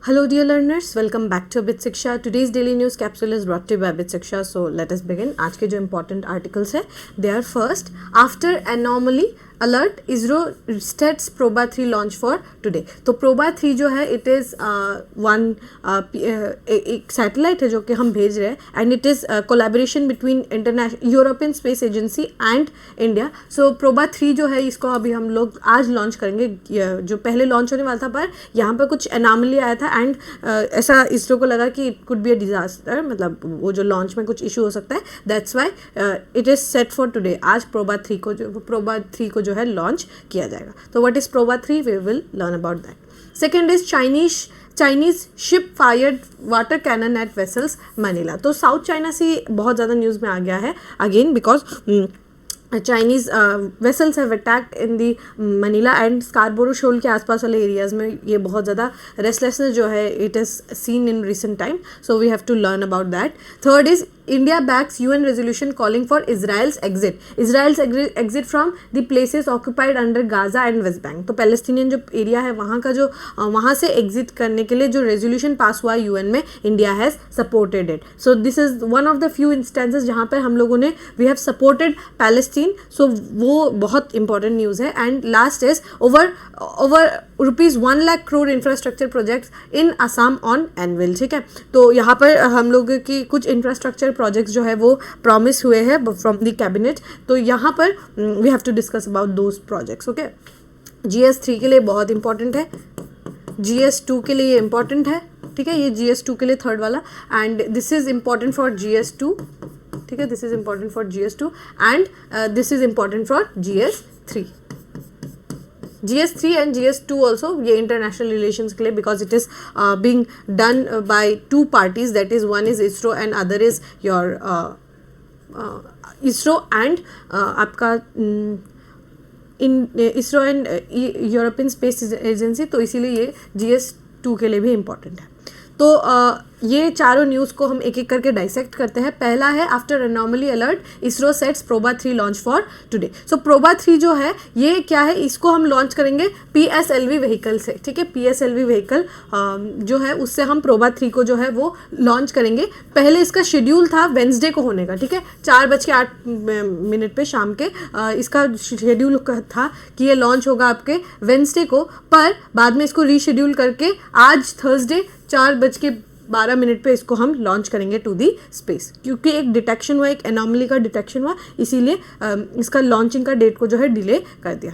Hello dear learners, welcome back to Abit Shiksha. Today's daily news capsule is brought to you by Abit Shiksha. So let us begin. आज के जो important articles है, they are first, after anomaly alert ISRO sets Proba 3 launch for today. तो Proba 3 जो है it is one एक satellite है जो कि हम भेज रहे हैं and it is collaboration between international European Space Agency and India. So Proba 3 जो है इसको अभी हम लोग आज लॉन्च करेंगे. जो पहले लॉन्च होने वाला था पर यहाँ पर कुछ एनामली आया था एंड ऐसा इसरो को लगा कि it could be a disaster, मतलब वो जो लॉन्च में कुछ इशू हो सकता है. That's why it is set for today. आज प्रोबा 3 को जो है लॉन्च किया जाएगा. तो what is Proba 3? We will learn about that. Second is Chinese ship fired water cannon at vessels Manila. तो साउथ चाइना से बहुत ज़्यादा न्यूज़ में आ गया है again because Chinese vessels have attacked in the Manila and Scarborough Shoal के आसपास वाले एरियाज़ में ये बहुत ज़्यादा रेस्टलेसनेस जो है it is seen in recent time, so we have to learn about that. Third is India backs UN resolution calling for Israel's exit from the places occupied under Gaza and West Bank. तो Palestinian जो area है वहाँ का जो वहाँ से exit करने के लिए जो रेजोल्यूशन पास हुआ यूएन में, India has supported it. So this is one of the few instances जहाँ पर हम लोगों ने वी हैव सपोर्टेड पैलेस्टीन. सो वो बहुत इंपॉर्टेंट न्यूज़ है. And last is over ₹1 lakh crore infrastructure projects in Assam on anvil. ठीक है, तो यहाँ पर हम लोग की कुछ इंफ्रास्ट्रक्चर प्रोजेक्ट्स जो है वो प्रॉमिस हुए हैं फ्रॉम द कैबिनेट. तो यहाँ पर we have to discuss about those projects. Okay, GS3 के लिए बहुत इंपॉर्टेंट है, GS2 के लिए ये इंपॉर्टेंट है. ठीक है, ये GS2 के लिए थर्ड वाला and this is important for GS2. ठीक है, this is important for GS2 and this is important for GS3. GS3 and GS2 also ये international relations के लिए because it is being done by two parties, that is one is ISRO and other is your ISRO and आपका ISRO and European Space Agency. तो इसीलिए ये GS2 के लिए भी important है. तो ये चारों न्यूज़ को हम एक एक करके डाइसेक्ट करते हैं. पहला है after anomaly alert ISRO sets PROBA 3 launch for today. So PROBA 3 जो है ये क्या है, इसको हम लॉन्च करेंगे PSLV व्हीकल से. ठीक है, PSLV व्हीकल जो है उससे हम प्रोबा 3 को जो है वो लॉन्च करेंगे. पहले इसका शेड्यूल था वेंसडे को होने का. ठीक है, 4:08 पे शाम के इसका शेड्यूल था कि ये लॉन्च होगा आपके वेंसडे को, पर बाद में इसको रीशेड्यूल करके आज थर्सडे 4:12 पे इसको हम लॉन्च करेंगे टू दी स्पेस, क्योंकि एक डिटेक्शन हुआ, एक एनॉमली का डिटेक्शन हुआ, इसीलिए इसका लॉन्चिंग का डेट को जो है डिले कर दिया.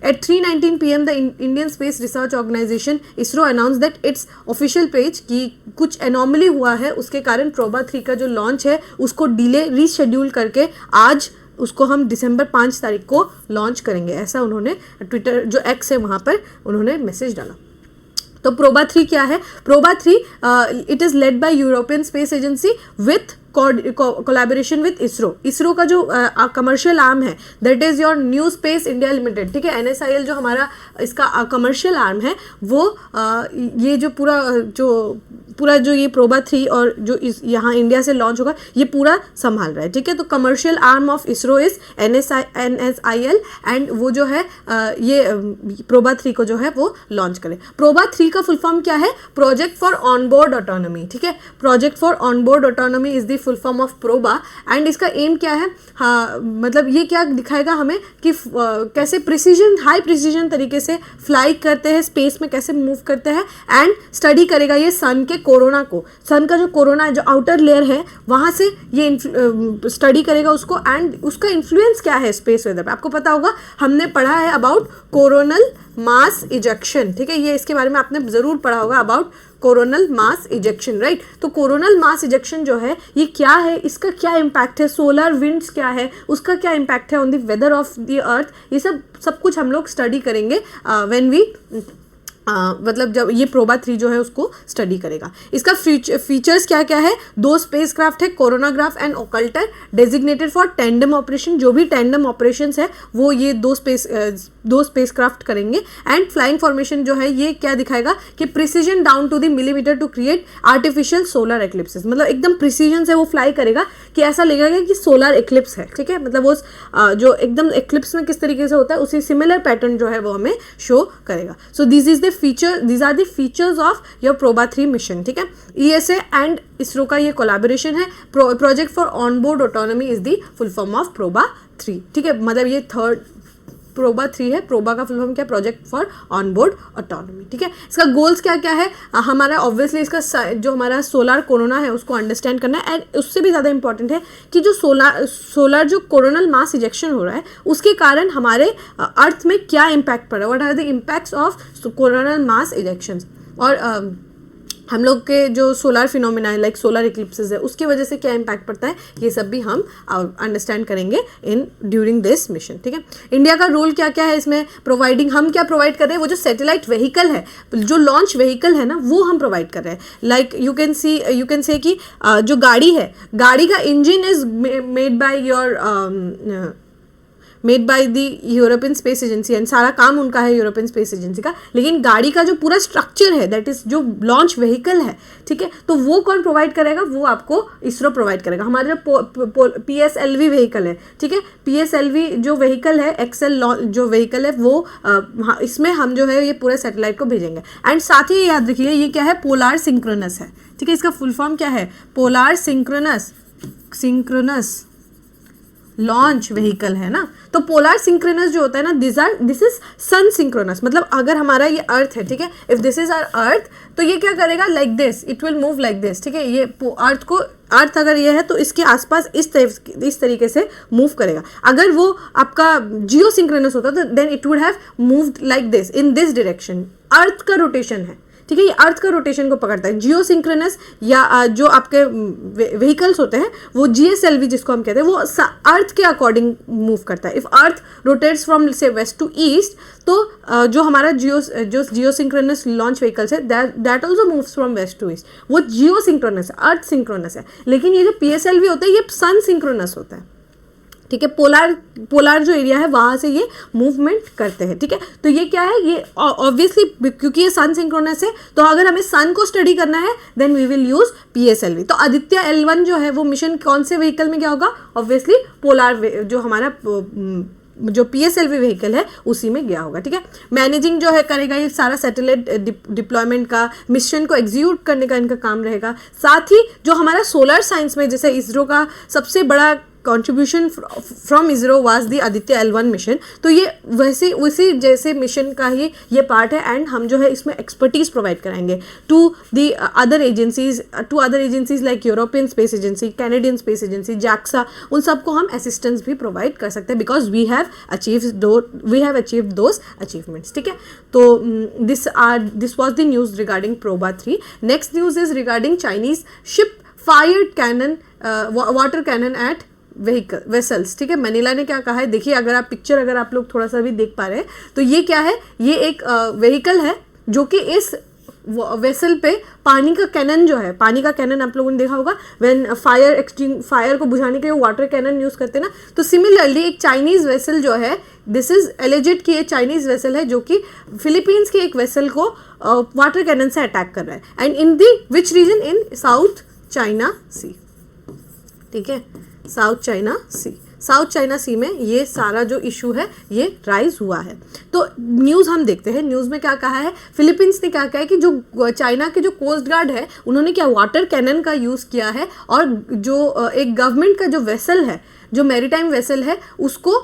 At 3:19 PM the Indian Space Research Organisation ISRO announce that its official page कि कुछ एनॉमली हुआ है, उसके कारण प्रोबा 3 का जो लॉन्च है उसको डिले रीशेड्यूल करके आज उसको हम दिसंबर 5 तारीख को लॉन्च करेंगे. ऐसा उन्होंने ट्विटर जो एक्स है वहाँ पर उन्होंने मैसेज डाला. तो प्रोबा 3 क्या है? PROBA 3 it is led by European Space agency with collaboration with ISRO. ISRO का जो कमर्शियल आर्म है that is your new space India limited. ठीक है, NSIL जो हमारा इसका कमर्शियल आर्म है वो ये जो पूरा जो ये प्रोबा 3 और जो यहाँ इंडिया से लॉन्च होगा ये पूरा संभाल रहा है. ठीक है, तो commercial arm of ISRO is NSIL and वो जो है ये प्रोबा 3 को जो है वो लॉन्च करें. प्रोबा 3 का फुल फॉर्म क्या है? Project for onboard autonomy. ठीक है, project for onboard autonomy is the full form of PROBA and इसका एम क्या है? हाँ, मतलब ये क्या दिखाएगा हमें कि कैसे प्रिसीजन, हाई प्रिसीजन तरीके से फ्लाई करते हैं, स्पेस में कैसे मूव करते हैं एंड स्टडी करेगा ये सन के कोरोना को. सन का जो कोरोना है, जो आउटर लेयर है, वहाँ से ये स्टडी करेगा उसको एंड उसका इन्फ्लुएंस क्या है स्पेस वेदर पे. आपको पता होगा हमने पढ़ा है अबाउट कोरोनल मास इजेक्शन. ठीक है, ये इसके बारे में आपने ज़रूर पढ़ा होगा about coronal mass ejection, right. तो कोरोनल मास इजेक्शन जो है ये क्या है, इसका क्या इम्पैक्ट है, सोलर विंड्स क्या है, उसका क्या इम्पैक्ट है on the weather of the earth, ये सब कुछ हम लोग स्टडी करेंगे व्हेन वी मतलब जब ये प्रोबा 3 जो है उसको स्टडी करेगा. इसका फीचर्स क्या क्या है? 2 स्पेसक्राफ्ट है, coronagraph and occulter, designated for tandem operation. जो भी टैंडम ऑपरेशंस है वो ये 2 स्पेसक्राफ्ट करेंगे. एंड फ्लाइंग फॉर्मेशन जो है ये क्या दिखाएगा कि precision down to the millimetre to create artificial solar eclipses. मतलब एकदम प्रिसीजन से वो फ्लाई करेगा कि ऐसा लगेगा कि सोलर एक्लिप्स है. ठीक है, मतलब वो जो एकदम एक्लिप्स में किस तरीके से होता है उसी सिमिलर पैटर्न जो है वो हमें शो करेगा. So this is the are the features of your Proba 3 mission, ठीक है। ESA एंड इसरो का ये कोलैबोरेशन है। Project for on board autonomy is the full form of Proba 3, ठीक है। मतलब ये थर्ड प्रोबा 3 है। प्रोबा का फुल फॉर्म क्या, project for on board autonomy, ठीक है। इसका गोल्स क्या क्या है, हमारा ऑब्वियसली इसका जो हमारा सोलर कोरोना है उसको अंडरस्टैंड करना है, एंड उससे भी ज़्यादा इंपॉर्टेंट है कि जो सोलर जो कोरोनल मास इजेक्शन हो रहा है उसके कारण हमारे अर्थ में क्या इम्पैक्ट पड़ रहा है, what are the impacts of coronal mass ejections. और हम लोग के जो सोलर फिनोमिना है लाइक सोलर इक्लिप्सेस है उसकी वजह से क्या इम्पैक्ट पड़ता है, ये सब भी हम अंडरस्टैंड करेंगे इन ड्यूरिंग दिस मिशन, ठीक है। इंडिया का रोल क्या क्या है इसमें, प्रोवाइडिंग, हम क्या प्रोवाइड कर रहे हैं, वो जो सैटेलाइट व्हीकल है, जो लॉन्च व्हीकल है ना, वो हम प्रोवाइड कर रहे हैं। लाइक यू कैन से कि जो गाड़ी है, गाड़ी का engine is made by the European Space agency, and सारा काम उनका है यूरोपियन स्पेस एजेंसी का, लेकिन गाड़ी का जो पूरा स्ट्रक्चर है, दैट इज जो लॉन्च व्हीकल है, ठीक है, तो वो कौन प्रोवाइड करेगा, वो आपको इसरो प्रोवाइड करेगा। हमारे जो PSLV व्हीकल है, ठीक है, PSLV जो व्हीकल है, एक्सेल जो व्हीकल है, वो इसमें हम जो है ये पूरे सैटेलाइट को भेजेंगे। एंड साथ ही याद रखिए ये क्या है, पोलार सिंक्रोनस है, ठीक है। इसका फुल फॉर्म क्या है, पोलार सिंक्रोनस लॉन्च व्हीकल है ना। तो पोलर सिंक्रोनस जो होता है ना, दिस इज सन सिंक्रोनस, मतलब अगर हमारा ये अर्थ है, ठीक है, if this is our earth, तो ये क्या करेगा, like this, it will move like this, ठीक है। ये अर्थ अगर ये है तो इसके आसपास इस तरीके से मूव करेगा। अगर वो आपका जियो सिंक्रोनस होता तो then it would have moved like this, in this direction. Earth का रोटेशन है, ठीक है, ये अर्थ का रोटेशन को पकड़ता है। जियो सिंक्रोनस या जो आपके व्हीकल्स होते हैं वो GSLV जिसको हम कहते हैं, वो अर्थ के अकॉर्डिंग मूव करता है। इफ अर्थ रोटेट्स फ्रॉम से वेस्ट टू ईस्ट, तो जो हमारा जियो सिंक्रोनस लॉन्च व्हीकल्स है, that also moves from west to east, वो जियो सिंक्रोनस है, अर्थ सिंक्रोनस है। लेकिन ये जो PSLV होता है ये सन सिंक्रोनस होता है, ठीक है। पोलार जो एरिया है वहाँ से ये मूवमेंट करते हैं, ठीक है। तो ये क्या है, ये ऑब्वियसली क्योंकि ये सन सिंक्रोनस है, तो अगर हमें सन को स्टडी करना है then we will use PSLV। तो आदित्य L1 जो है वो मिशन कौन से व्हीकल में क्या होगा, ऑब्वियसली पोलार जो हमारा जो PSLV व्हीकल है उसी में गया होगा, ठीक है। मैनेजिंग जो है करेगा ये सारा सैटेलाइट डिप्लॉयमेंट का, मिशन को एग्जीक्यूट करने का इनका काम रहेगा। साथ ही जो हमारा सोलर साइंस में, जैसे इसरो का सबसे बड़ा contribution from ISRO was the Aditya L1 mission, तो ये वैसे उसी जैसे मिशन का ही ये पार्ट है, एंड हम जो है इसमें एक्सपर्टीज प्रोवाइड कराएंगे to other agencies like European Space Agency, Canadian Space Agency, JAXA, उन सबको हम असिस्टेंस भी प्रोवाइड कर सकते हैं, because we have achieved those achievements, ठीक है। तो this was the news regarding Proba 3। Next news is regarding Chinese ship fired cannon water cannon at vessels, ठीक है। मनीला ने क्या कहा है, देखिए अगर आप लोग थोड़ा सा भी देख पा रहे हैं, तो ये क्या है, ये एक व्हीकल है जो कि इस वेसल पे पानी का कैनन जो है, पानी का कैनन आप लोगों ने देखा होगा, व्हेन फायर को बुझाने के लिए वाटर कैनन यूज करते हैं ना, तो सिमिलरली एक चाइनीज वेसल जो है, दिस इज एलिजेड कि ये चाइनीज वेसल है जो कि फिलीपींस के एक वेसल को वाटर कैनन से अटैक कर रहा है, and in the which region, in South China Sea, ठीक है, साउथ चाइना सी में ये सारा जो इशू है ये राइज हुआ है। तो न्यूज़ हम देखते हैं, न्यूज़ में क्या कहा है, फिलीपींस ने क्या कहा है कि जो चाइना के जो कोस्ट गार्ड है उन्होंने क्या वाटर कैनन का यूज़ किया है, और जो एक गवर्नमेंट का जो वेसल है, जो मैरीटाइम वेसल है, उसको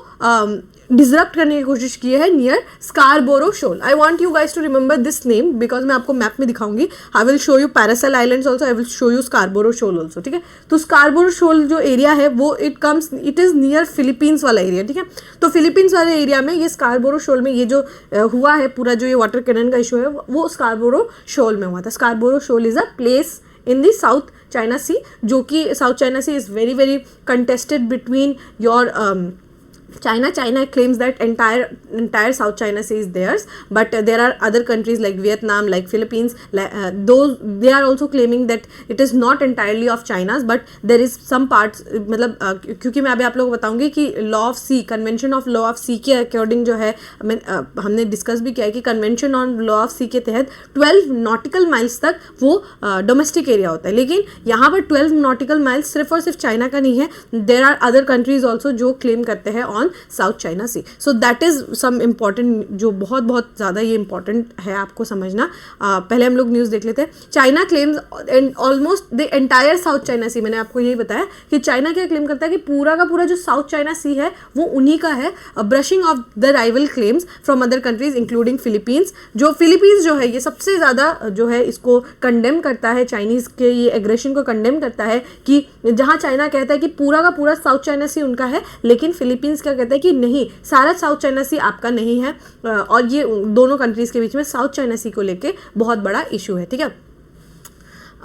डिसरप्ट करने की कोशिश की है near Scarborough Shoal. I want you guys to remember this name because मैं आपको मैप में दिखाऊंगी। I will show you Paracel Islands also, I will show you Scarborough Shoal also, ठीक है। तो स्कारबोरो शोल जो एरिया है वो इट इज़ नियर फिलीपींस वाला एरिया, ठीक है। तो फिलीपींस वाले एरिया में ये स्कारबोरो शोल में ये जो हुआ है पूरा जो ये वाटर कैनन का इशू है वो स्कारबोरो शोल में हुआ था। Scarborough shoal is a place in the South China Sea, जो कि South China Sea is very very contested between your China claims that entire South China Sea is theirs, but there are other countries like Vietnam, like Philippines, those they are also claiming that it is not entirely of China's, but there is some parts, मतलब क्योंकि मैं अभी आप लोगों को बताऊंगी कि law of sea, convention of law of sea के अकॉर्डिंग जो है हमने डिस्कस भी किया है कि convention on law of sea के तहत 12 नॉटिकल माइल्स तक वो डोमेस्टिक एरिया होता है, लेकिन यहाँ पर 12 नॉटिकल माइल्स सिर्फ और सिर्फ चाइना का नहीं है, there are other countries also जो क्लेम करते हैं on on South China Sea. So that is some important, जो बहुत बहुत ज़्यादा ये इंपॉर्टेंट है आपको समझना. पहले हम लोग न्यूज़ देख लेते हैं. China claims almost the entire South China Sea. मैंने आपको यही बताया कि चाइना क्या क्लेम करता है कि पूरा का पूरा जो साउथ चाइना सी है वो उन्हीं का है. Brushing of the rival claims from other countries including Philippines. जो फिलीपींस जो है ये सबसे ज़्यादा जो है इसको कंडेम करता है, चाइनीज़ के ये एग्रेशन को कंडेम करता है कि जहाँ चाइना कहता है कि पूरा का पूरा साउथ चाइना सी उनका है, लेकिन फिलीपींस क्या कहता है कि नहीं, सारा साउथ चाइना सी आपका नहीं है. और ये दोनों कंट्रीज़ के बीच में साउथ चाइना सी को लेके बहुत बड़ा इशू है. ठीक है.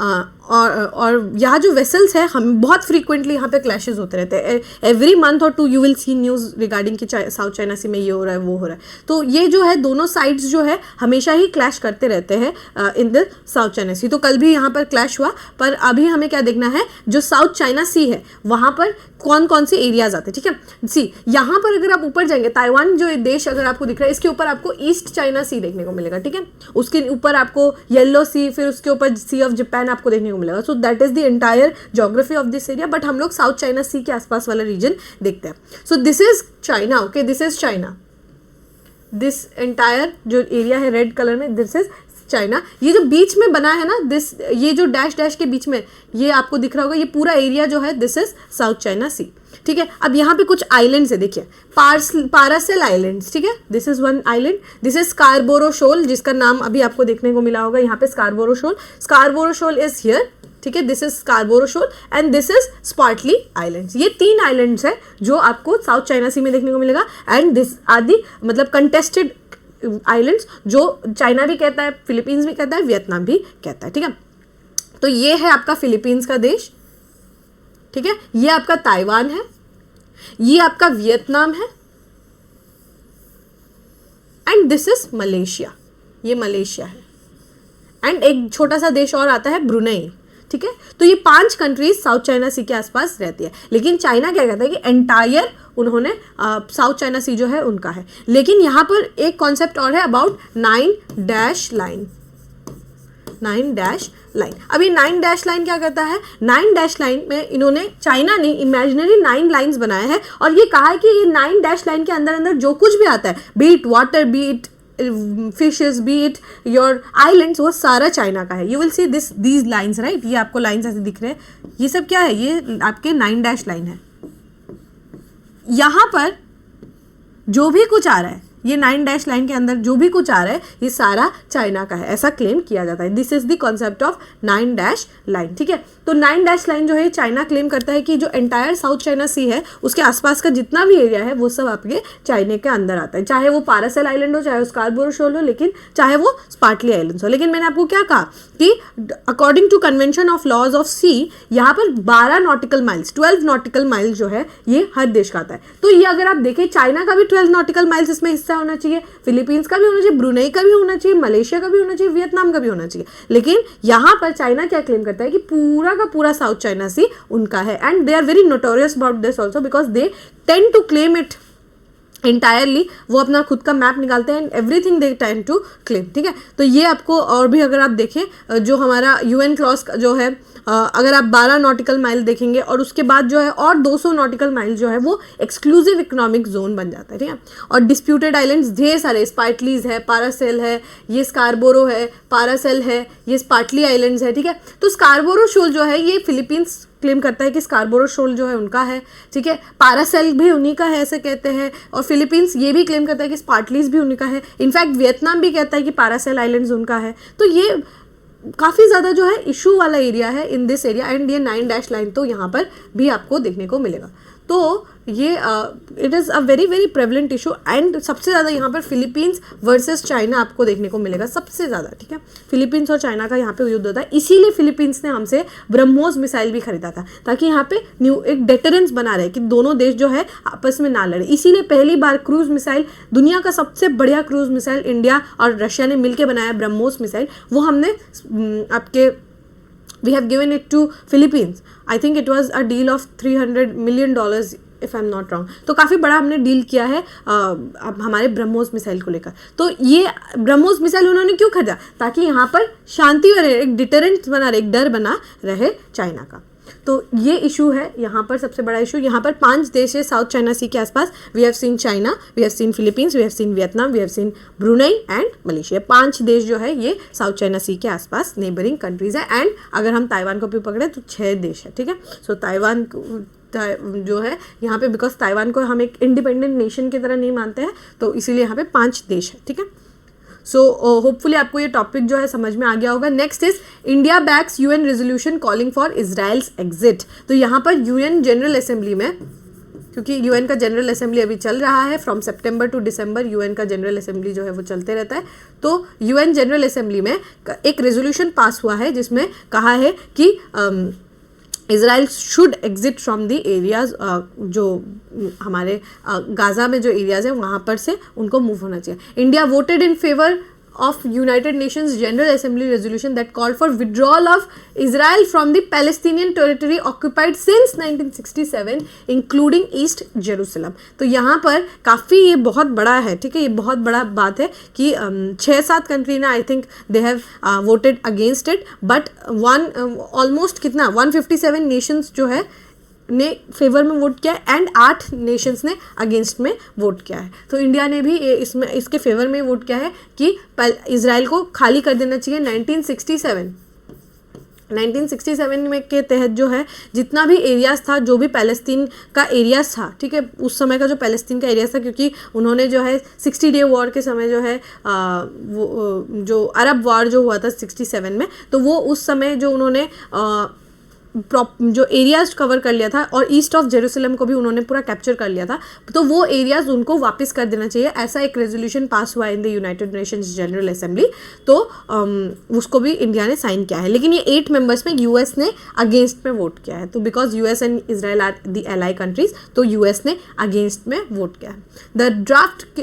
और यहाँ जो वेसल्स है हम बहुत फ्रीक्वेंटली यहाँ पे क्लैशेस होते रहते हैं. Every month or two you will see news regarding कि साउथ चाइना सी में ये हो रहा है वो हो रहा है. तो ये जो है दोनों साइड्स जो है हमेशा ही क्लैश करते रहते हैं इन द साउथ चाइना सी. तो कल भी यहाँ पर क्लैश हुआ, पर अभी हमें क्या देखना है, जो साउथ चाइना सी है वहाँ पर कौन कौन से एरियाज आते हैं. ठीक है. सी यहाँ पर अगर आप ऊपर जाएंगे, ताइवान जो देश अगर आपको दिख रहा है, इसके ऊपर आपको ईस्ट चाइना सी देखने को मिलेगा. ठीक है. उसके ऊपर आपको येलो सी, फिर उसके ऊपर सी ऑफ जापान आपको देखने को मिलेगा. सो that is the entire geography of this area. But हम लोग साउथ चाइना सी के आसपास वाला रीजन देखते हैं. सो this is China. Okay, this is China. This entire जो एरिया है रेड कलर में, दिस इज चाइना. ये जो बीच में बना है ना, दिस ये जो डैश डैश के बीच में ये आपको दिख रहा होगा, ये पूरा एरिया जो है this is south China Sea. ठीक है. अब यहाँ पे कुछ आइलैंड्स है, देखिए पारासेल आइलैंड्स. ठीक है. This is one island. This is Scarborough shoal, जिसका नाम अभी आपको देखने को मिला होगा यहाँ पे, Scarborough Shoal. Scarborough Shoal is here. ठीक है. This is Scarborough Shoal and this is Spratly Islands. ये 3 आइलैंड्स है जो आपको साउथ चाइना सी में देखने को मिलेगा. एंड दिस आदि मतलब कंटेस्टेड आइलैंड्स जो चाइना भी कहता है, फिलीपींस भी कहता है, वियतनाम भी कहता है. ठीक है. तो ये है आपका फिलीपींस का देश. ठीक है. ये आपका ताइवान है, ये आपका वियतनाम है, एंड दिस इज मलेशिया. ये मलेशिया है. एंड एक छोटा सा देश और आता है, ब्रुनेई. ठीक है. तो ये 5 कंट्रीज साउथ चाइना सी के आसपास रहती है. लेकिन चाइना क्या कहता है कि एंटायर उन्होंने साउथ चाइना सी जो है उनका है. लेकिन यहाँ पर एक कॉन्सेप्ट और है about 9 dash line. 9 dash line. अभी 9 डैश लाइन क्या कहता है, 9 डैश लाइन में इन्होंने, चाइना ने इमेजिनरी 9 लाइंस बनाए हैं और ये कहा है कि ये 9 डैश लाइन के अंदर अंदर जो कुछ भी आता है, B it water, B it fishes, B it your islands, वो सारा चाइना का है. You will see these lines, right. ये आपको लाइंस ऐसे दिख रहे हैं. ये सब क्या है, ये आपके 9 डैश लाइन है. यहाँ पर जो भी कुछ आ रहा है, ये 9 डैश लाइन के अंदर जो भी कुछ आ रहा है, ये सारा चाइना का है, ऐसा क्लेम किया जाता है. This is the concept of 9 dash line. ठीक है. तो 9 डैश लाइन जो है चाइना क्लेम करता है कि जो एंटायर साउथ चाइना सी है उसके आसपास का जितना भी एरिया है वो सब आपके चाइना के अंदर आता है, चाहे वो पारासेल आइलैंड हो, चाहे वो स्कारबोरो शोल हो, लेकिन चाहे वो स्पार्टली आइलैंड्स हो. लेकिन मैंने आपको क्या कहा कि according to convention of laws of sea, यहाँ पर 12 नॉटिकल माइल्स, 12 नॉटिकल माइल्स जो है ये हर देश का आता है. तो ये अगर आप देखें, चाइना का भी 12 नॉटिकल माइल्स इसमें हिस्सा होना चाहिए, फिलीपींस का भी होना चाहिए, ब्रुनेई का भी होना चाहिए, मलेशिया का भी होना चाहिए, वियतनाम का भी होना चाहिए. लेकिन यहाँ पर चाइना क्या क्लेम करता है कि पूरा का पूरा साउथ चाइना सी उनका है. And they are very notorious about this also because they tend to claim it entirely. वो अपना खुद का मैप निकालते हैं and everything they tend to claim. ठीक है. तो ये आपको और भी अगर आप देखें, जो हमारा यूएन क्लॉज जो है, अगर आप 12 नॉटिकल माइल देखेंगे और उसके बाद जो है और 200 नॉटिकल माइल जो है वो एक्सक्लूसिव इकोनॉमिक जोन बन जाता है. ठीक है. और डिस्प्यूटेड आइलैंड्स ढेर सारे, स्पार्टलीज है, पारासेल है, ये स्कारबोरो है, पारासेल है, ये स्पार्टली आइलैंड्स है. ठीक है. तो स्कारबोरो शोल जो है ये फिलीपींस क्लेम करता है कि स्कारबोरो शोल जो है उनका है. ठीक है. पारासेल भी उन्हीं का है ऐसे कहते हैं. और फिलीपींस ये भी क्लेम करता है कि स्पार्टलीज भी उन्हीं का है. इनफैक्ट वियतनाम भी कहता है कि पारासेल आइलैंड्स उनका है. तो ये काफ़ी ज़्यादा जो है इशू वाला एरिया है इन दिस एरिया. एंड ये 9 डैश लाइन तो यहाँ पर भी आपको देखने को मिलेगा. तो ये it is a very very prevalent issue. And सबसे ज़्यादा यहाँ पर फिलीपींस वर्सेस चाइना आपको देखने को मिलेगा सबसे ज़्यादा. ठीक है. फिलीपींस और चाइना का यहाँ पे युद्ध होता है. इसीलिए फिलीपींस ने हमसे ब्रह्मोस मिसाइल भी खरीदा था, ताकि यहाँ पे न्यू एक डेटरेंस बना रहे कि दोनों देश जो है आपस में ना लड़े. इसीलिए पहली बार क्रूज मिसाइल, दुनिया का सबसे बढ़िया क्रूज मिसाइल इंडिया और रशिया ने मिलकर बनाया ब्रह्मोस मिसाइल. वो हमने आपके we have given it to Philippines. I think it was a deal of $300 million if I'm not wrong. तो काफ़ी बड़ा हमने डील किया है अब हमारे ब्रह्मोस मिसाइल को लेकर. तो ये ब्रह्मोस मिसाइल उन्होंने क्यों खरीदा, ताकि यहाँ पर शांति रहे, एक डिटरेंट बना रहे, एक डर बना रहे चाइना का. तो ये इशू है यहाँ पर सबसे बड़ा इशू। यहाँ पर 5 देश है साउथ चाइना सी के आसपास। We have seen China, we have seen Philippines, we have seen Vietnam, we have seen Brunei and Malaysia. 5 देश जो है ये साउथ चाइना सी के आसपास नेबरिंग कंट्रीज है। एंड अगर हम ताइवान को भी पकड़े तो 6 देश है, ठीक है। सो ताइवान जो है यहाँ पे, बिकॉज ताइवान को हम एक इंडिपेंडेंट नेशन की तरह नहीं मानते हैं, तो इसीलिए यहाँ पे 5 देश है, ठीक है। सो होपफुली आपको ये टॉपिक जो है समझ में आ गया होगा। Next is India backs UN resolution calling for Israel's exit. तो यहाँ पर यूएन जनरल असेंबली में, क्योंकि यूएन का जनरल असेंबली अभी चल रहा है, from September to December UN का जनरल असेंबली जो है वो चलते रहता है। तो यूएन जनरल असेंबली में एक रेजोल्यूशन पास हुआ है जिसमें कहा है कि Israel should exit from the areas, जो हमारे गाज़ा में जो एरियाज़ हैं वहाँ पर से उनको मूव होना चाहिए। India voted in favour of United Nations General Assembly resolution that called for withdrawal of Israel from the Palestinian territory occupied since 1967 including East Jerusalem। तो यहाँ पर काफ़ी ये बहुत बड़ा है, ठीक है, ये बहुत बड़ा बात है कि 6-7 कंट्री ने I think they have voted against it, but almost कितना 157 नेशंस जो है ने फेवर में वोट किया है एंड 8 नेशंस ने अगेंस्ट में वोट किया है। तो इंडिया ने भी इसमें इसके फेवर में वोट किया है कि इजराइल को खाली कर देना चाहिए। 1967 में के तहत जो है जितना भी एरियाज़ था, जो भी पैलेस्तीन का एरियाज़ था, ठीक है, उस समय का जो पैलेस्तीन का एरियाज़ था, क्योंकि उन्होंने जो है 60 डे वॉर के समय जो है वो जो अरब वॉर जो हुआ था 67 में, तो वो उस समय जो उन्होंने जो एरियाज कवर कर लिया था और ईस्ट ऑफ जेरूसलम को भी उन्होंने पूरा कैप्चर कर लिया था, तो वो एरियाज उनको वापस कर देना चाहिए। ऐसा एक रेजोल्यूशन पास हुआ in the United Nations general assembly, तो उसको भी इंडिया ने साइन किया है। लेकिन ये 8 मेंबर्स में यूएस ने अगेंस्ट में वोट किया है, तो because US and Israel are the ally countries, तो यूएस ने अगेंस्ट में वोट किया है।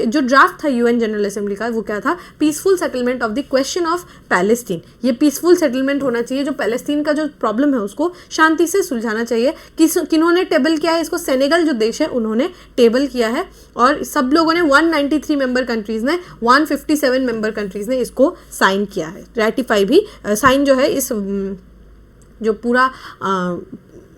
जो ड्राफ्ट था यूएन जनरल असेंबली का, वो क्या था? Peaceful settlement of the question of Palestine. ये पीसफुल सेटलमेंट होना चाहिए, जो पैलेस्टीन का जो प्रॉब्लम है उसको शांति से सुलझाना चाहिए। किन्होंने टेबल किया है इसको? सेनेगल जो देश है उन्होंने टेबल किया है, और सब लोगों ने 193 मेंबर कंट्रीज ने 157 मेंबर कंट्रीज ने इसको साइन किया है, रेटिफाई भी साइन जो है इस जो पूरा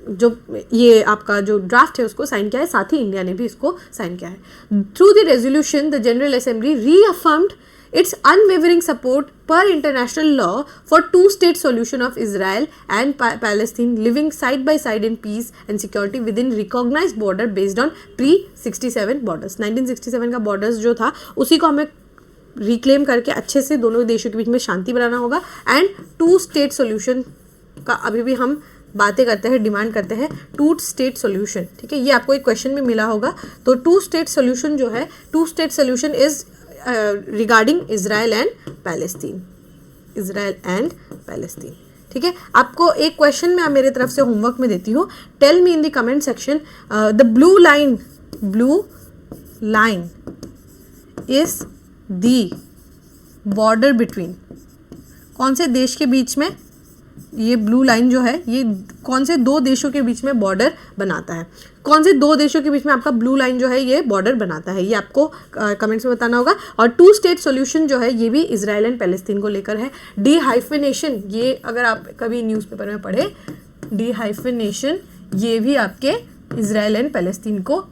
जो ये आपका जो ड्राफ्ट है उसको साइन किया है, साथ ही इंडिया ने भी इसको साइन किया है। Through the resolution the General Assembly reaffirmed its unwavering support per international law for two-state solution of Israel and Palestine living side by side in peace and security within recognized border based on pre-67 borders। 1967 का borders जो था उसी को हमें reclaim करके अच्छे से दोनों देशों के बीच में शांति बनाना होगा। एंड टू स्टेट सोल्यूशन का अभी भी हम बातें करते हैं, डिमांड करते हैं टू स्टेट सोल्यूशन, ठीक है, ये आपको एक क्वेश्चन में मिला होगा। तो टू स्टेट सोल्यूशन जो है, two state solution is regarding Israel and Palestine, Israel and Palestine, ठीक है। आपको एक क्वेश्चन मैं मेरे तरफ से होमवर्क में देती हूँ। Tell me in the comment section, the blue line is the border between, कौन से देश के बीच में ये ब्लू लाइन जो है ये कौन से 2 देशों के बीच में बॉर्डर बनाता है? कौन से 2 देशों के बीच में आपका ब्लू लाइन जो है ये बॉर्डर बनाता है, ये आपको कमेंट्स में बताना होगा। और टू स्टेट सॉल्यूशन जो है ये भी इजराइल एंड पैलेस्तीन को लेकर है। डीहाइफिनेशन, ये अगर आप कभी न्यूज़पेपर में पढ़े, डीहाइफिनेशन ये भी आपके इजराइल एंड पैलेस्तीन को,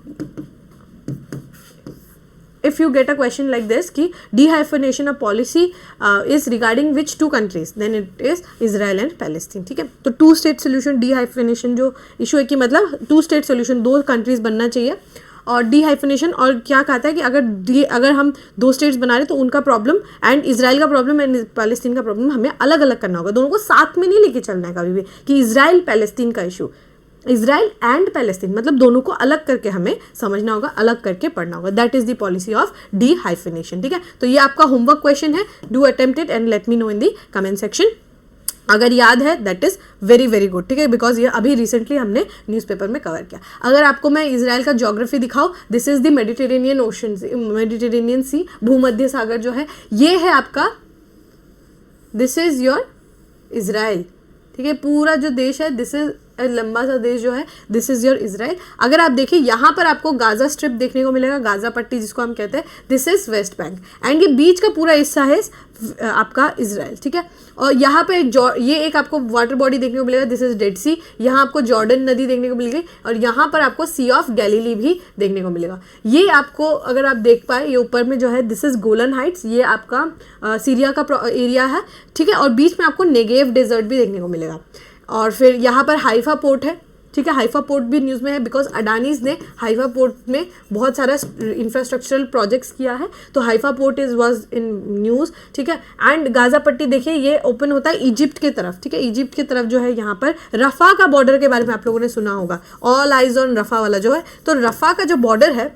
if you get a question like this कि dehyphenation of policy is regarding which 2 countries, then it is Israel and Palestine, ठीक है। तो टू स्टेट सोल्यूशन dehyphenation जो इशू है कि मतलब टू स्टेट सोल्यूशन 2 कंट्रीज बनना चाहिए। और dehyphenation और क्या कहता है कि अगर हम 2 स्टेट्स बना रहे तो उनका प्रॉब्लम एंड इजराइल का प्रॉब्लम एंड पैलेस्टीन का प्रॉब्लम हमें अलग अलग करना होगा, दोनों को साथ में नहीं लेके चलना है कभी भी कि इजराइल पैलेस्टीन का इशू, इजराइल एंड पैलेस्टीन मतलब दोनों को अलग करके हमें समझना होगा, अलग करके पढ़ना होगा। That is the policy of dehyphenation, ठीक है। तो ये आपका होमवर्क क्वेश्चन है, do attempt it and let me know in the comment section. अगर याद है that is very very good, ठीक है, बिकॉज ये अभी रिसेंटली हमने न्यूज़पेपर में कवर किया। अगर आपको मैं इजराइल का ज्योग्राफी दिखाऊं, this is the Mediterranean ocean, Mediterranean sea, भूमध्य सागर जो है ये है आपका, दिस इज योर इजराइल, ठीक है, पूरा जो देश है दिस इज लंबा सा देश जो है, दिस इज़ योर इजराइल। अगर आप देखिए यहाँ पर आपको गाज़ा स्ट्रिप देखने को मिलेगा, गाज़ा पट्टी जिसको हम कहते हैं, this is West Bank, and ये बीच का पूरा हिस्सा है आपका इजराइल, ठीक है। और यहाँ पे ये एक आपको वाटर बॉडी देखने को मिलेगा, दिस इज डेड सी। यहाँ आपको जॉर्डन नदी देखने को मिलेगी, और यहाँ पर आपको सी ऑफ गैलीली भी देखने को मिलेगा। ये आपको अगर आप देख पाए, ये ऊपर में जो है दिस इज गोलन हाइट्स, ये आपका सीरिया का एरिया है, ठीक है। और बीच में आपको नेगेव डेजर्ट भी देखने को मिलेगा। और फिर यहाँ पर हाइफा पोर्ट है, ठीक है। हाइफा पोर्ट भी न्यूज़ में है बिकॉज अडानीज ने हाइफा पोर्ट में बहुत सारा इंफ्रास्ट्रक्चरल प्रोजेक्ट्स किया है, तो Haifa port was in news, ठीक है। एंड गाज़ा पट्टी देखिए ये ओपन होता है इजिप्ट की तरफ, ठीक है। इजिप्ट की तरफ जो है यहाँ पर रफ़ा का बॉर्डर के बारे में आप लोगों ने सुना होगा, ऑल आइज ऑन रफ़ा वाला जो है, तो रफ़ा का जो बॉर्डर है,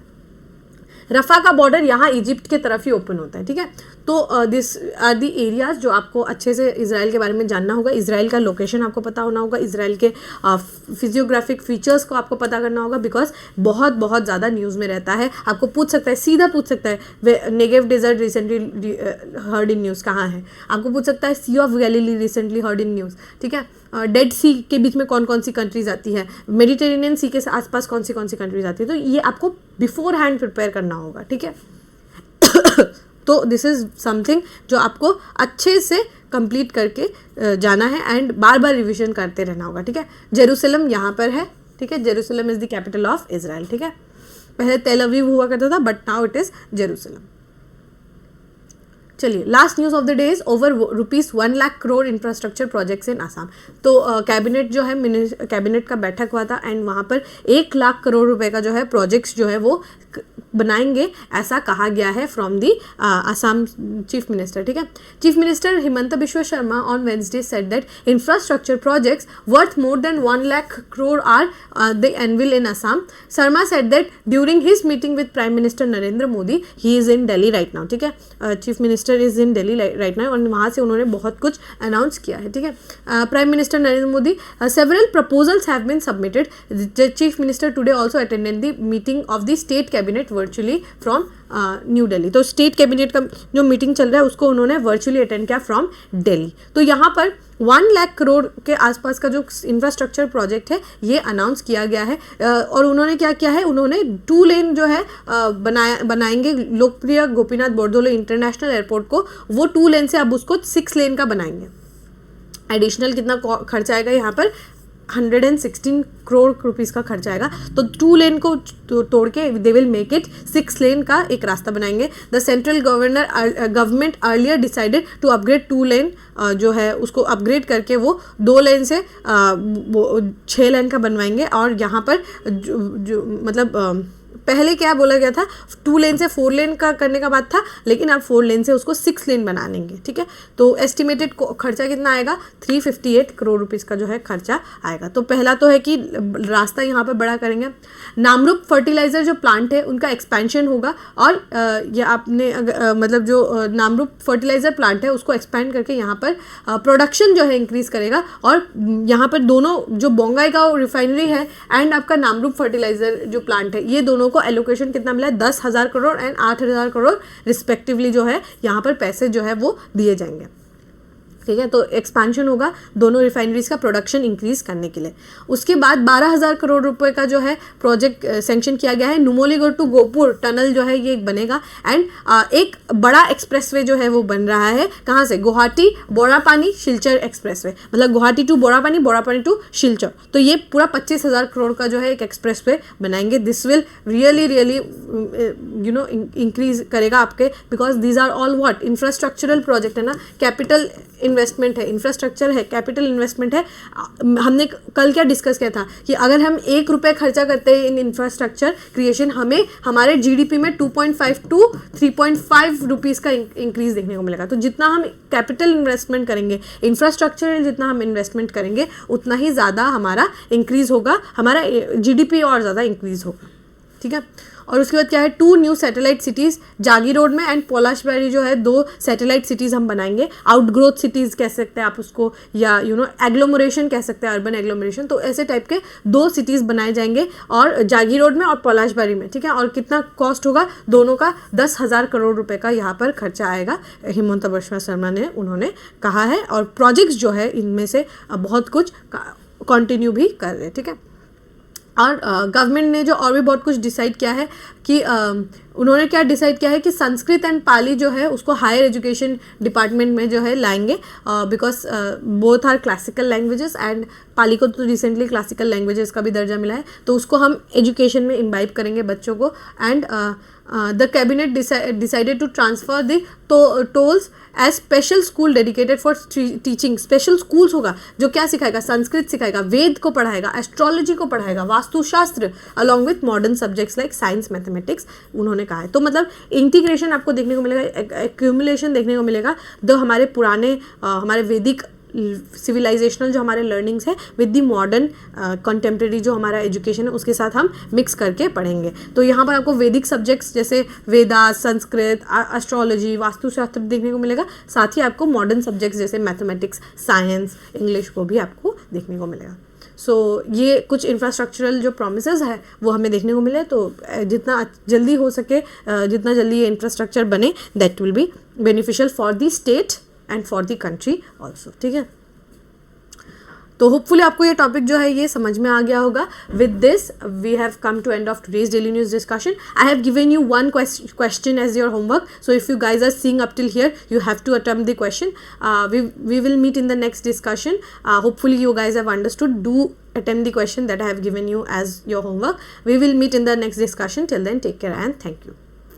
रफ़ा का बॉर्डर यहाँ इजिप्ट की तरफ ही ओपन होता है, ठीक है। तो दिस आर दी एरियाज जो आपको अच्छे से इजराइल के बारे में जानना होगा। इजराइल का लोकेशन आपको पता होना होगा, इजराइल के फिजियोग्राफिक फीचर्स को आपको पता करना होगा, बिकॉज बहुत बहुत ज़्यादा न्यूज़ में रहता है। आपको पूछ सकता है, सीधा पूछ सकता है, वे Negev desert recently heard in news कहाँ है। आपको पूछ सकता है sea of Galilee recently heard in news, ठीक है। डेड सी के बीच में कौन कौन सी कंट्रीज आती है, मेडिटेरेनियन सी के आसपास कौन सी कंट्रीज आती है, तो ये आपको बिफोर हैंड प्रिपेयर करना होगा, ठीक है। तो दिस इज़ समथिंग जो आपको अच्छे से कंप्लीट करके जाना है एंड बार बार रिविजन करते रहना होगा, ठीक है। जेरूसलम यहाँ पर है, ठीक है। Jerusalem is the capital of Israel, ठीक है। पहले तेल अवीव हुआ करता था, but now it is Jerusalem. चलिए, last news of the day is over ₹1 lakh crore infrastructure projects in Assam. तो कैबिनेट जो है, कैबिनेट का बैठक हुआ था एंड वहाँ पर 1 लाख करोड़ रुपए का जो है प्रोजेक्ट्स जो है वो बनाएंगे, ऐसा कहा गया है from the Assam chief minister, ठीक है। Chief minister Himanta Biswa Sarma on Wednesday said that infrastructure projects worth more than 1 lakh crore are the anvil in Assam. Sarma said that during his meeting with prime minister Narendra Modi, he is in Delhi right now, ठीक है। Chief minister is in Delhi right now, और वहाँ से उन्होंने बहुत कुछ announce किया है, ठीक है। Prime minister Narendra Modi, several proposals have been submitted. The chief minister today also attended the meeting of the state cabinet virtually from New Delhi. तो स्टेट कैबिनेट का जो मीटिंग चल रहा है उसको उन्होंने वर्चुअली अटेंड किया फ्रॉम दिल्ली। तो यहाँ पर 1 लाख करोड़ के आसपास का जो इंफ्रास्ट्रक्चर प्रोजेक्ट है ये अनाउंस किया गया है। और उन्होंने क्या किया है, उन्होंने 2 लेन जो है बनाएंगे लोकप्रिय गोपीनाथ बोरदोले इंटरनेशनल एयरपोर्ट को, वो 2 लेन से अब उसको 6 लेन का बनाएंगे। एडिशनल कितना खर्चा आएगा यहाँ पर, 116 करोड़ रुपीस का खर्चा आएगा। तो 2 लेन को तोड़ के they will make it 6 lane का एक रास्ता बनाएंगे। The central government earlier decided to upgrade 2 lane जो है उसको अपग्रेड करके वो 2 लेन से 6 लेन का बनवाएंगे। और यहाँ पर जो मतलब पहले क्या बोला गया था, 2 लेन से 4 लेन का करने का बात था, लेकिन अब 4 लेन से उसको 6 लेन बना लेंगे, ठीक है। तो एस्टिमेटेड खर्चा कितना आएगा, 358 करोड़ रुपीस का जो है खर्चा आएगा। तो पहला तो है कि रास्ता यहाँ पर बड़ा करेंगे। नामरूप फर्टिलाइज़र जो प्लांट है उनका एक्सपेंशन होगा, और ये आपने मतलब जो नामरूप फर्टिलाइज़र प्लांट है उसको एक्सपेंड करके यहाँ पर प्रोडक्शन जो है इंक्रीज़ करेगा। और यहाँ पर दोनों जो बोंगाईगांव रिफाइनरी है एंड आपका नामरूप फर्टिलाइज़र जो प्लांट है, ये दोनों को एलोकेशन कितना मिला है, 10,000 करोड़ एंड 8,000 करोड़ रिस्पेक्टिवली जो है यहाँ पर पैसे जो है वो दिए जाएंगे, ठीक है। तो एक्सपेंशन होगा दोनों रिफाइनरीज का प्रोडक्शन इंक्रीज करने के लिए। उसके बाद 12,000 करोड़ रुपए का जो है प्रोजेक्ट सैंक्शन किया गया है। नुमोलीगढ़ टू गोपुर टनल जो है ये बनेगा, एंड एक बड़ा एक्सप्रेसवे जो है वो बन रहा है, कहाँ से, गुवाहाटी बोरापानी शिलचर एक्सप्रेसवे, मतलब गुवाहाटी टू बोरापानी, बोरापानी टू शिलचर। तो ये पूरा 25,000 करोड़ का जो है एक एक्सप्रेसवे बनाएंगे। दिस विल रियली इंक्रीज करेगा आपके, because these are all what, infrastructural project है ना, कैपिटल इन्वेस्टमेंट है, इंफ्रास्ट्रक्चर है, कैपिटल इन्वेस्टमेंट है। हमने कल क्या डिस्कस किया था कि अगर हम 1 रुपये खर्चा करते हैं इन इंफ्रास्ट्रक्चर क्रिएशन, हमें हमारे जीडीपी में 2.5 to 3.5 रुपीज़ का इंक्रीज देखने को मिलेगा। तो जितना हम कैपिटल इन्वेस्टमेंट करेंगे, इंफ्रास्ट्रक्चर जितना हम इन्वेस्टमेंट करेंगे, उतना ही ज़्यादा हमारा इंक्रीज होगा, हमारा जीडीपी और ज़्यादा इंक्रीज होगा, ठीक है। और उसके बाद क्या है, 2 न्यू सैटेलाइट सिटीज़ जागी रोड में एंड पोलाशबेरी जो है 2 सैटेलाइट सिटीज़ हम बनाएंगे। आउटग्रोथ सिटीज़ कह सकते हैं आप उसको, या एग्लोमरेशन कह सकते हैं, अर्बन एग्लोमरेशन। तो ऐसे टाइप के 2 सिटीज़ बनाए जाएंगे, और जागी रोड में और पोलाशबेरी में, ठीक है। और कितना कॉस्ट होगा, दोनों का 10,000 करोड़ रुपए का यहाँ पर खर्चा आएगा, हिमंता बिश्व शर्मा ने उन्होंने कहा है। और प्रोजेक्ट्स जो है इनमें से बहुत कुछ कंटिन्यू भी कर रहे हैं, ठीक है। और गवर्नमेंट ने जो और भी बहुत कुछ डिसाइड किया है कि उन्होंने क्या डिसाइड किया है कि संस्कृत एंड पाली जो है उसको हायर एजुकेशन डिपार्टमेंट में जो है लाएंगे, because both are classical languages and Pali को तो रिसेंटली क्लासिकल लैंग्वेजेस का भी दर्जा मिला है, तो उसको हम एजुकेशन में इम्बाइब करेंगे बच्चों को। And the cabinet decided to transfer the tolls as special school dedicated for teaching. Special schools होगा जो क्या सिखाएगा, संस्कृत सिखाएगा, वेद को पढ़ाएगा, एस्ट्रोलॉजी को पढ़ाएगा, Vastushastra along with modern subjects like science mathematics उन्होंने कहा है। तो मतलब इंटीग्रेशन आपको देखने को मिलेगा, एक्यूमुलेशन देखने को मिलेगा, जो हमारे पुराने हमारे वैदिक सिविलाइजेशनल जो हमारे लर्निंग्स है विद द मॉडर्न कंटेम्प्रेरी जो हमारा एजुकेशन है उसके साथ हम मिक्स करके पढ़ेंगे। तो यहाँ पर आपको वैदिक सब्जेक्ट्स जैसे वेदास, संस्कृत, एस्ट्रोलॉजी, वास्तुशास्त्र देखने को मिलेगा, साथ ही आपको मॉडर्न सब्जेक्ट्स जैसे मैथमेटिक्स, साइंस, इंग्लिश को भी आपको देखने को मिलेगा। सो ये कुछ इंफ्रास्ट्रक्चरल जो प्रोमिसेस है वो हमें देखने को मिले, तो जितना जल्दी हो सके जितना जल्दी ये इंफ्रास्ट्रक्चर बने that will be beneficial for the state and for the country also, ठीक है। तो होपफुली आपको ये टॉपिक जो है ये समझ में आ गया होगा। With this we have come to end of today's daily news discussion. I have given you one question as your homework, so if you guys are seeing up till here you have to attempt the question. We will meet in the next discussion. Hopefully you guys have understood. Do attempt the question that I have given you as your homework. We will meet in the next discussion. Till then, take care and thank you.